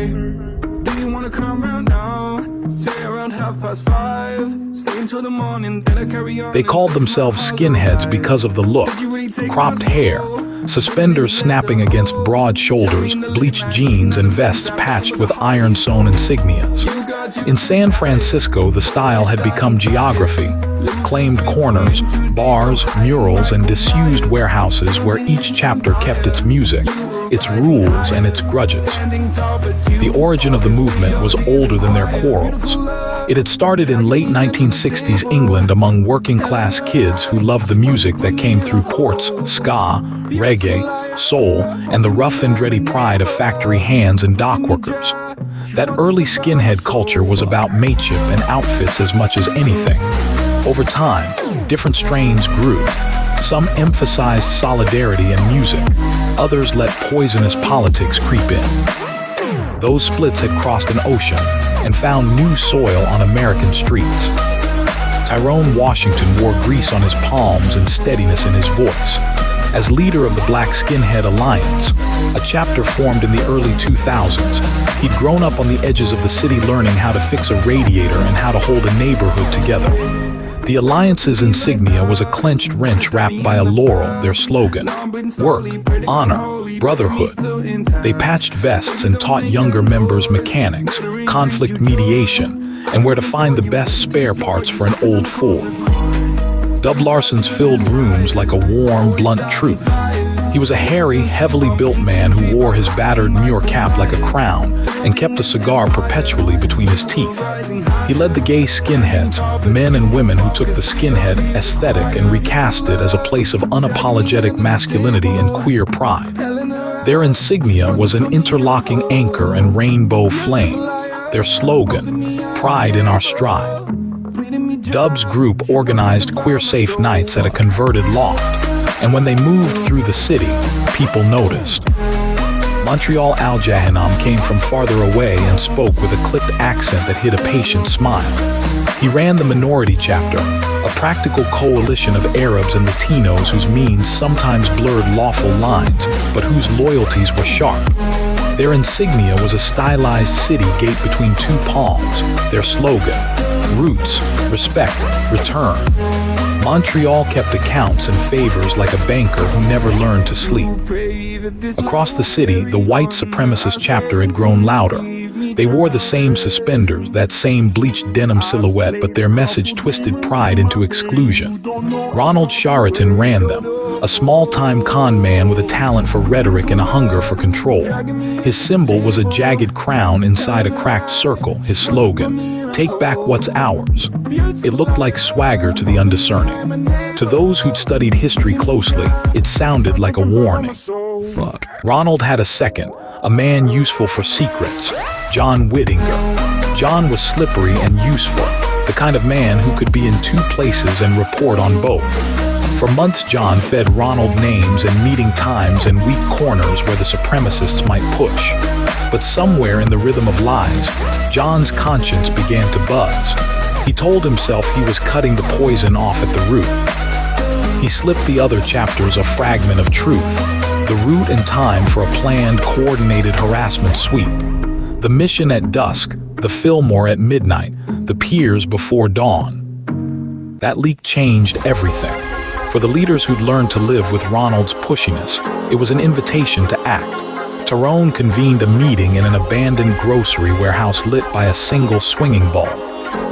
Hey, do you wanna come round now? Say around 5:30. Stay until the morning, then I carry on. They called themselves skinheads because of the look. Cropped hair, suspenders snapping against broad shoulders, bleached jeans and vests patched with iron-sewn insignias. In San Francisco, the style had become geography. Claimed corners, bars, murals, and disused warehouses where each chapter kept its music, its rules, and its grudges. The origin of the movement was older than their quarrels. It had started in late 1960s England among working-class kids who loved the music that came through ports, ska, reggae, soul, and the rough and ready pride of factory hands and dock workers. That early skinhead culture was about mateship and outfits as much as anything. Over time, different strains grew. Some emphasized solidarity and music. Others let poisonous politics creep in. Those splits had crossed an ocean and found new soil on American streets. Tyrone Washington wore grease on his palms and steadiness in his voice. As leader of the Black Skinhead Alliance, a chapter formed in the early 2000s, he'd grown up on the edges of the city learning how to fix a radiator and how to hold a neighborhood together. The Alliance's insignia was a clenched wrench wrapped by a laurel, their slogan: work, honor, brotherhood. They patched vests and taught younger members mechanics, conflict mediation, and where to find the best spare parts for an old Ford. Dub Larsons filled rooms like a warm, blunt truth. He was a hairy, heavily built man who wore his battered Muir cap like a crown and kept a cigar perpetually between his teeth. He led the gay skinheads, men and women who took the skinhead aesthetic and recast it as a place of unapologetic masculinity and queer pride. Their insignia was an interlocking anchor and rainbow flame. Their slogan, pride in our stride. Dub's group organized queer safe nights at a converted loft. And when they moved through the city, people noticed. Montreal Al-Jahanam came from farther away and spoke with a clipped accent that hid a patient smile. He ran the Minority chapter, a practical coalition of Arabs and Latinos whose means sometimes blurred lawful lines, but whose loyalties were sharp. Their insignia was a stylized city gate between two palms, their slogan: roots, respect, return. Montreal kept accounts and favors like a banker who never learned to sleep. Across the city, the White Supremacist chapter had grown louder. They wore the same suspenders, that same bleached denim silhouette, but their message twisted pride into exclusion. Ronald Chariton ran them, a small-time con man with a talent for rhetoric and a hunger for control. His symbol was a jagged crown inside a cracked circle, his slogan, "Take back what's ours." It looked like swagger to the undiscerning. To those who'd studied history closely, it sounded like a warning. Fuck. Ronald had a second, a man useful for secrets, John Whittinger. John was slippery and useful, the kind of man who could be in two places and report on both. For months, John fed Ronald names and meeting times and weak corners where the supremacists might push. But somewhere in the rhythm of lies, John's conscience began to buzz. He told himself he was cutting the poison off at the root. He slipped the other chapters a fragment of truth, the route and time for a planned, coordinated harassment sweep. The mission at dusk, the Fillmore at midnight, the piers before dawn. That leak changed everything. For the leaders who'd learned to live with Ronald's pushiness, it was an invitation to act. Tyrone convened a meeting in an abandoned grocery warehouse lit by a single swinging bulb.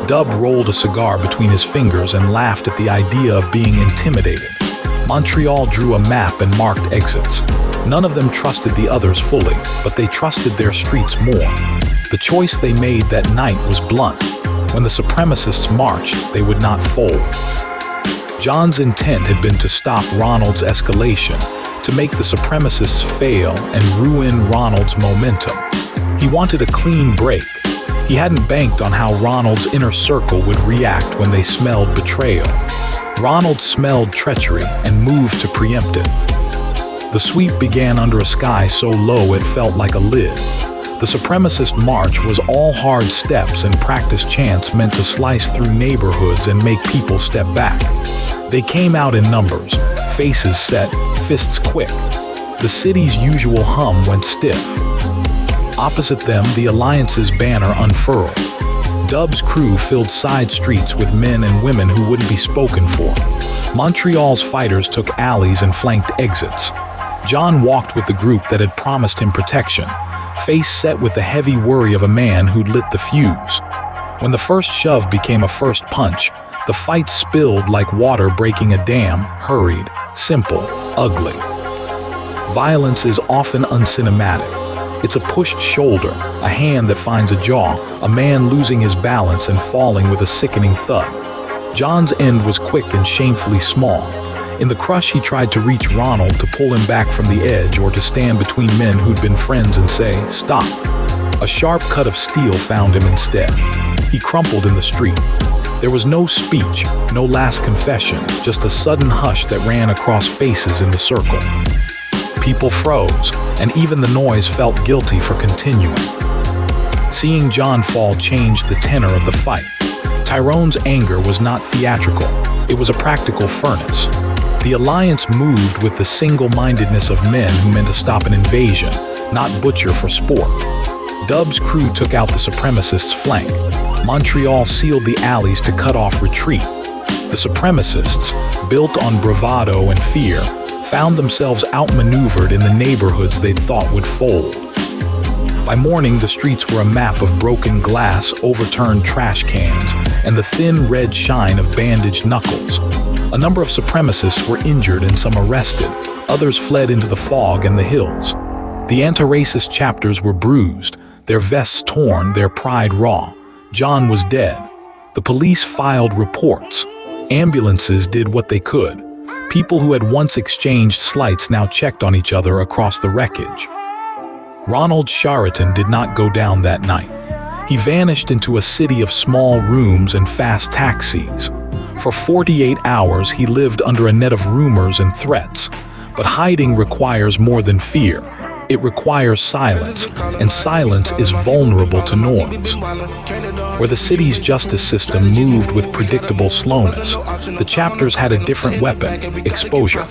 Dub rolled a cigar between his fingers and laughed at the idea of being intimidated. Montreal drew a map and marked exits. None of them trusted the others fully, but they trusted their streets more. The choice they made that night was blunt. When the supremacists marched, they would not fold. John's intent had been to stop Ronald's escalation, to make the supremacists fail and ruin Ronald's momentum. He wanted a clean break. He hadn't banked on how Ronald's inner circle would react when they smelled betrayal. Ronald smelled treachery and moved to preempt it. The sweep began under a sky so low it felt like a lid. The supremacist march was all hard steps and practice chants meant to slice through neighborhoods and make people step back. They came out in numbers, faces set, fists quick. The city's usual hum went stiff. Opposite them, the Alliance's banner unfurled. Dub's crew filled side streets with men and women who wouldn't be spoken for. Montreal's fighters took alleys and flanked exits. John walked with the group that had promised him protection, face set with the heavy worry of a man who'd lit the fuse. When the first shove became a first punch, the fight spilled like water breaking a dam, hurried, simple, ugly. Violence is often uncinematic. It's a pushed shoulder, a hand that finds a jaw, a man losing his balance and falling with a sickening thud. John's end was quick and shamefully small. In the crush, he tried to reach Ronald to pull him back from the edge or to stand between men who'd been friends and say, "Stop." A sharp cut of steel found him instead. He crumpled in the street. There was no speech, no last confession, just a sudden hush that ran across faces in the circle. People froze, and even the noise felt guilty for continuing. Seeing John fall changed the tenor of the fight. Tyrone's anger was not theatrical, it was a practical furnace. The Alliance moved with the single-mindedness of men who meant to stop an invasion, not butcher for sport. Dub's crew took out the Supremacists' flank. Montreal sealed the alleys to cut off retreat. The Supremacists, built on bravado and fear, found themselves outmaneuvered in the neighborhoods they'd thought would fold. By morning, the streets were a map of broken glass, overturned trash cans, and the thin red shine of bandaged knuckles. A number of Supremacists were injured and some arrested. Others fled into the fog and the hills. The anti-racist chapters were bruised, their vests torn, their pride raw. John was dead. The police filed reports. Ambulances did what they could. People who had once exchanged slights now checked on each other across the wreckage. Ronald Chariton did not go down that night. He vanished into a city of small rooms and fast taxis. For 48 hours, he lived under a net of rumors and threats. But hiding requires more than fear. It requires silence, and silence is vulnerable to noise. Where the city's justice system moved with predictable slowness, the chapters had a different weapon: exposure.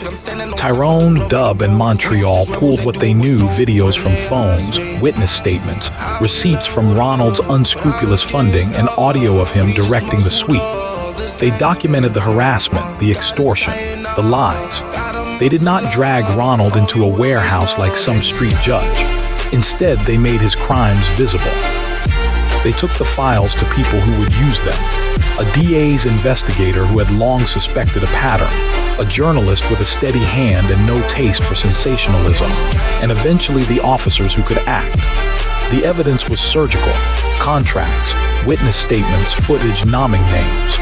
Tyrone, Dub, and Montreal pooled what they knew: videos from phones, witness statements, receipts from Ronald's unscrupulous funding, and audio of him directing the sweep. They documented the harassment, the extortion, the lies. They did not drag Ronald into a warehouse like some street judge. Instead, they made his crimes visible. They took the files to people who would use them. A DA's investigator who had long suspected a pattern, a journalist with a steady hand and no taste for sensationalism, and eventually the officers who could act. The evidence was surgical: contracts, witness statements, footage, nomming names.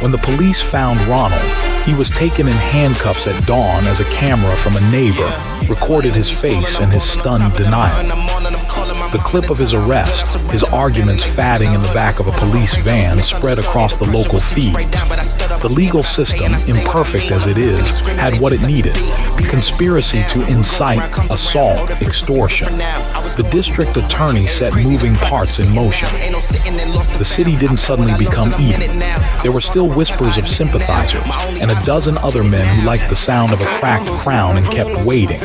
When the police found Ronald, he was taken in handcuffs at dawn as a camera from a neighbor recorded his face and his stunned denial. The clip of his arrest, his arguments fatting in the back of a police van, spread across the local feeds. The legal system, imperfect as it is, had what it needed: conspiracy to incite, assault, extortion. The district attorney set moving parts in motion. The city didn't suddenly become Eden. There were still whispers of sympathizers, and a dozen other men who liked the sound of a cracked crown and kept waiting.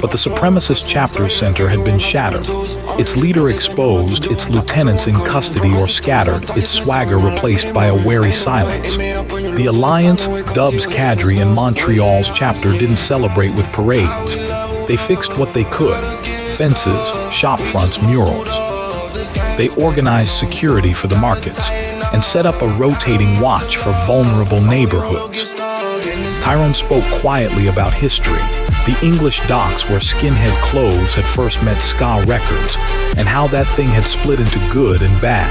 But the Supremacist Chapter Center had been shattered. Its leader exposed, its lieutenants in custody or scattered, its swagger replaced by a wary silence. The Alliance, Dub's cadre, and Montreal's chapter didn't celebrate with parades. They fixed what they could: fences, shop fronts, murals. They organized security for the markets and set up a rotating watch for vulnerable neighborhoods. Tyrone spoke quietly about history, the English docks where skinhead clothes had first met ska records, and how that thing had split into good and bad.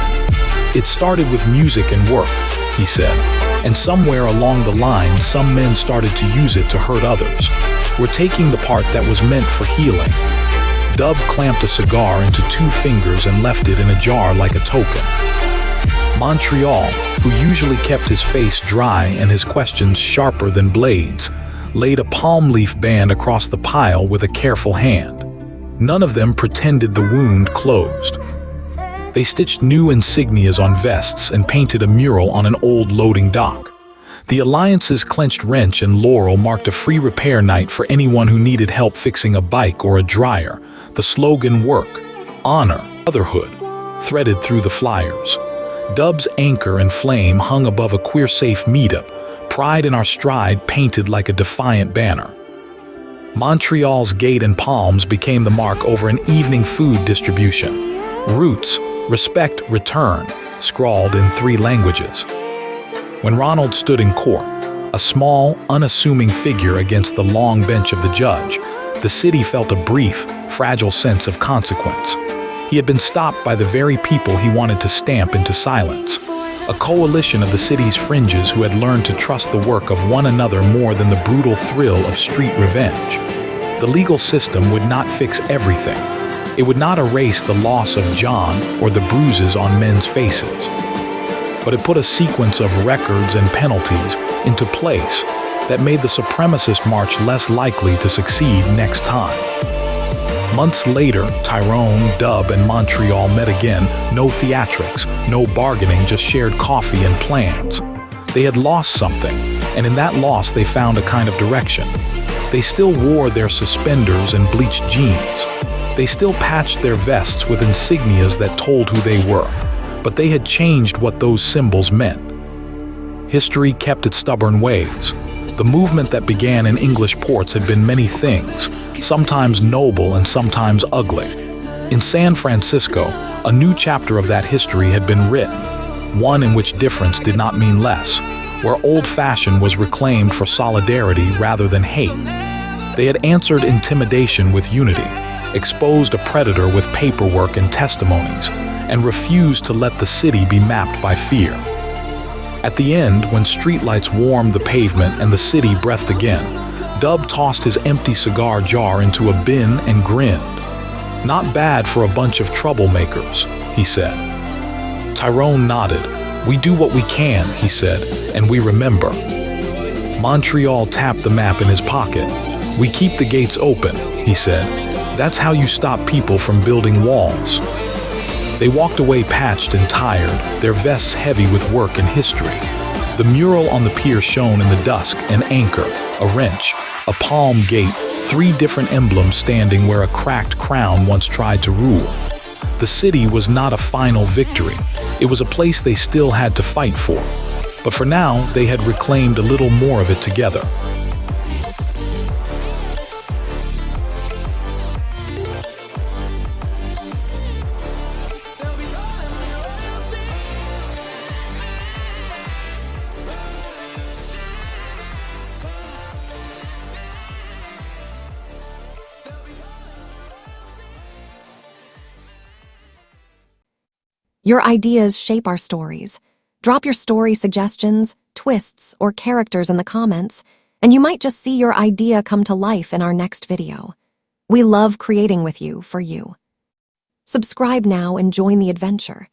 It started with music and work, he said, and somewhere along the line, some men started to use it to hurt others. We're taking the part that was meant for healing. Dub clamped a cigar into 2 fingers and left it in a jar like a token. Montreal, who usually kept his face dry and his questions sharper than blades, laid a palm leaf band across the pile with a careful hand. None of them pretended the wound closed. They stitched new insignias on vests and painted a mural on an old loading dock. The Alliance's clenched wrench and laurel marked a free repair night for anyone who needed help fixing a bike or a dryer. The slogan worked. honor, brotherhood, threaded through the flyers. Dub's anchor and flame hung above a queer-safe meetup, pride in our stride painted like a defiant banner. Montreal's gate and palms became the mark over an evening food distribution. Roots, respect, return, scrawled in 3 languages. When Ronald stood in court, a small, unassuming figure against the long bench of the judge, the city felt a brief, fragile sense of consequence. He had been stopped by the very people he wanted to stamp into silence, a coalition of the city's fringes who had learned to trust the work of one another more than the brutal thrill of street revenge. The legal system would not fix everything. It would not erase the loss of John or the bruises on men's faces. But it put a sequence of records and penalties into place that made the supremacist march less likely to succeed next time. Months later, Tyrone, Dub, and Montreal met again. No theatrics, no bargaining, just shared coffee and plans. They had lost something, and in that loss they found a kind of direction. They still wore their suspenders and bleached jeans. They still patched their vests with insignias that told who they were, but they had changed what those symbols meant. History kept its stubborn ways. The movement that began in English ports had been many things, sometimes noble and sometimes ugly. In San Francisco, a new chapter of that history had been written, one in which difference did not mean less, where old-fashioned was reclaimed for solidarity rather than hate. They had answered intimidation with unity, exposed a predator with paperwork and testimonies, and refused to let the city be mapped by fear. At the end, when streetlights warmed the pavement and the city breathed again, Dub tossed his empty cigar jar into a bin and grinned. "Not bad for a bunch of troublemakers," he said. Tyrone nodded. "We do what we can," he said, "and we remember." Montreal tapped the map in his pocket. "We keep the gates open," he said. "That's how you stop people from building walls." They walked away patched and tired, their vests heavy with work and history. The mural on the pier shone in the dusk, an anchor, a wrench, a palm gate, 3 different emblems standing where a cracked crown once tried to rule. The city was not a final victory. It was a place they still had to fight for. But for now, they had reclaimed a little more of it together. Your ideas shape our stories. Drop your story suggestions, twists, or characters in the comments, and you might just see your idea come to life in our next video. We love creating with you for you. Subscribe now and join the adventure.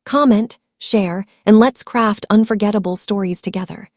Comment, share, and let's craft unforgettable stories together.